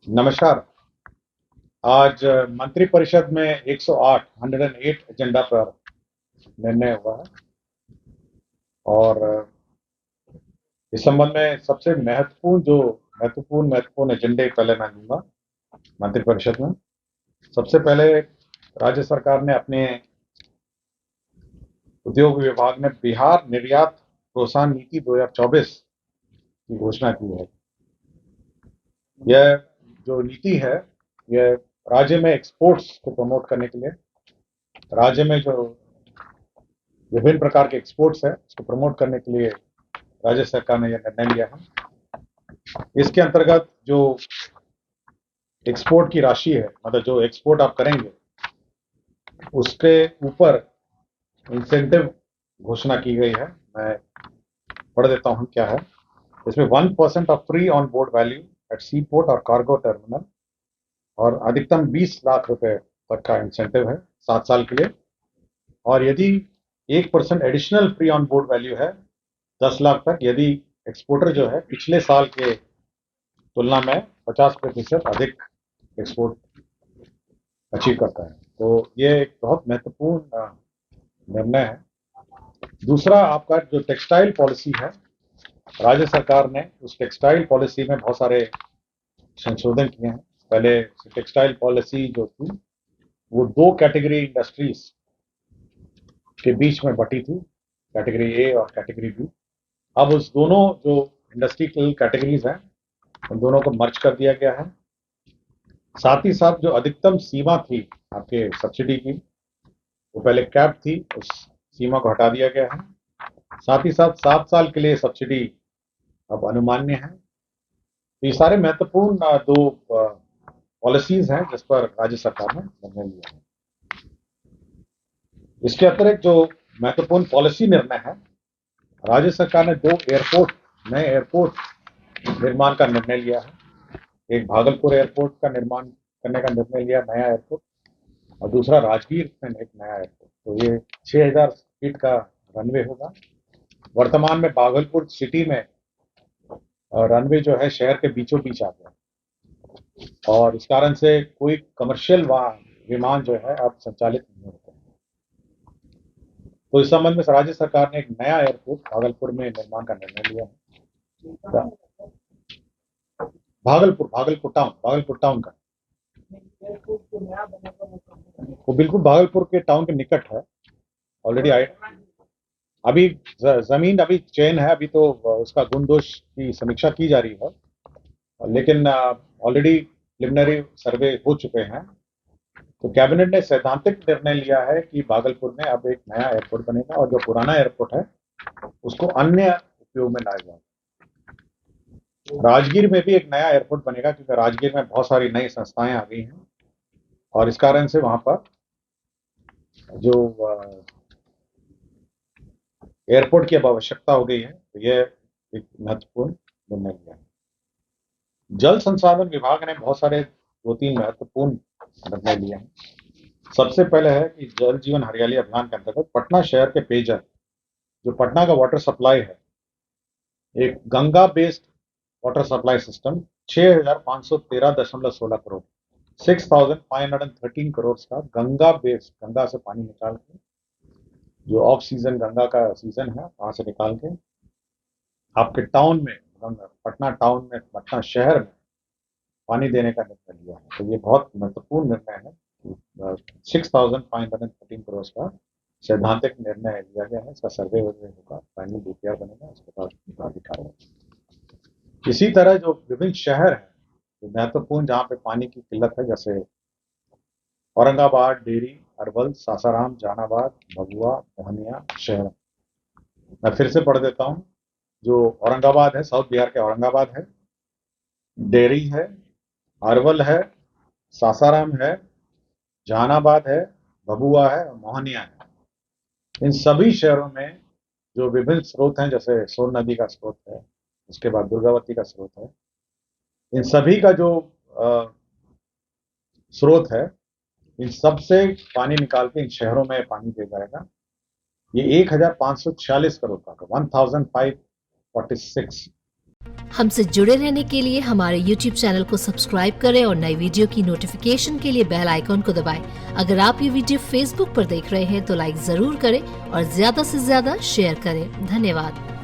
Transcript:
नमस्कार। आज मंत्रिपरिषद में 108 एजेंडा पर निर्णय हुआ है और इस संबंध में सबसे महत्वपूर्ण एजेंडे पहले मैं दूंगा मंत्रिपरिषद में। सबसे पहले राज्य सरकार ने अपने उद्योग विभाग में बिहार निर्यात प्रोत्साहन नीति 2024 की घोषणा की है। यह जो नीति है, यह राज्य में एक्सपोर्ट्स को प्रमोट करने के लिए, राज्य में जो विभिन्न प्रकार के एक्सपोर्ट्स है उसको प्रमोट करने के लिए राज्य सरकार ने यह निर्णय लिया है। इसके अंतर्गत जो एक्सपोर्ट की राशि है, मतलब जो एक्सपोर्ट आप करेंगे उसके ऊपर इंसेंटिव घोषणा की गई है। मैं पढ़ देता हूं क्या है इसमें। 1% of free on board value at sea port और कार्गो टर्मिनल, और अधिकतम 20 लाख रुपए तक का इंसेंटिव है 7 साल के लिए। और यदि 1% additional free on board value है 10 लाख तक, यदि एक्सपोर्टर जो है पिछले साल के तुलना में 50% अधिक एक्सपोर्ट अचीव करता है। तो ये एक बहुत महत्वपूर्ण निर्णय है। दूसरा, आपका जो टेक्सटाइल पॉलिसी है, राज्य सरकार ने उस टेक्सटाइल पॉलिसी में बहुत सारे संशोधन किए हैं। पहले टेक्सटाइल पॉलिसी जो थी वो 2 कैटेगरी इंडस्ट्रीज के बीच में बटी थी, कैटेगरी ए और कैटेगरी बी। अब उस दोनों जो इंडस्ट्रियल कैटेगरीज हैं उन दोनों को मर्ज कर दिया गया है। साथ ही साथ जो अधिकतम सीमा थी आपके सब्सिडी की, वो पहले कैप थी, उस सीमा को हटा दिया गया है। साथ ही साथ 7 साल के लिए सब्सिडी अब अनुमान्य है। तो ये सारे महत्वपूर्ण 2 पॉलिसीज हैं जिस पर राज्य सरकार ने निर्णय लिया है। इसके अतिरिक्त जो महत्वपूर्ण पॉलिसी निर्णय है, राज्य सरकार ने 2 नए एयरपोर्ट निर्माण का निर्णय लिया है। एक भागलपुर एयरपोर्ट का निर्माण करने का निर्णय लिया, नया एयरपोर्ट, और दूसरा राजगीर में एक नया एयरपोर्ट। तो ये 6000 फीट का रनवे होगा। वर्तमान में भागलपुर सिटी में रनवे जो है शहर के बीचों बीच आ गया, और इस कारण से कोई कमर्शियल विमान जो है अब संचालित नहीं होते हैं। तो इस संबंध में राज्य सरकार ने एक नया एयरपोर्ट भागलपुर में निर्माण का निर्णय लिया है। भागलपुर टाउन का, वो बिल्कुल भागलपुर के टाउन के निकट है। ऑलरेडी अभी जमीन अभी चयन है, अभी तो उसका गुण दोष की समीक्षा की जा रही है, लेकिन ऑलरेडी प्रिलिमिनरी सर्वे हो चुके हैं। तो कैबिनेट ने सैद्धांतिक निर्णय लिया है कि भागलपुर में अब एक नया एयरपोर्ट बनेगा, और जो पुराना एयरपोर्ट है उसको अन्य उपयोग में लाया जाएगा। राजगीर में भी एक नया एयरपोर्ट बनेगा, क्योंकि राजगीर में बहुत सारी नई संस्थाएं आ गई हैं, और इस कारण से वहां पर जो एयरपोर्ट की अब आवश्यकता हो गई है। तो यह एक महत्वपूर्ण निर्णय लिया है। जल संसाधन विभाग ने बहुत सारे 2-3 महत्वपूर्ण निर्णय लिए हैं। सबसे पहले है कि जल जीवन हरियाली अभियान के अंतर्गत पटना शहर के पेयजल, जो पटना का वाटर सप्लाई है, एक Ganga based water supply system 6513.16 crore, 6513 crore का गंगा से पानी निकाल के, जो ऑफ सीजन गंगा का सीजन है वहां से निकाल के आपके टाउन में, पटना टाउन में, पटना शहर में पानी देने का निर्णय लिया है। तो ये बहुत महत्वपूर्ण निर्णय है। 6513 करोड़ का सैद्धांतिक निर्णय लिया गया है। इसका सर्वे होगा, फाइनल डीपीआर बनेगा, उसके बाद कार्रवाई। इसी तरह जो विभिन्न शहर हैं जो महत्वपूर्ण, जहाँ पे पानी की किल्लत है, जैसे औरंगाबाद, डेरी, अरवल, सासाराम, जहानाबाद, भभुआ, मोहनिया, शहर। मैं फिर से पढ़ देता हूँ। जो औरंगाबाद है, साउथ बिहार के औरंगाबाद है, डेरी है, अरवल है, सासाराम है, जहानाबाद है, भभुआ है और मोहनिया है। इन सभी शहरों में जो विभिन्न स्रोत हैं, जैसे सोन नदी का स्रोत है, उसके बाद दुर्गावती का स्रोत है, इन सभी का जो स्रोत है, इन सब से पानी निकाल के इन शहरों में पानी दिया जाएगा। ये 1546 करोड़ का, 1546 हमसे जुड़े रहने के लिए हमारे YouTube चैनल को सब्सक्राइब करें और नई वीडियो की नोटिफिकेशन के लिए बेल आइकॉन को दबाएं। अगर आप ये वीडियो Facebook पर देख रहे हैं तो लाइक जरूर करें और ज्यादा से ज्यादा शेयर करें। धन्यवाद।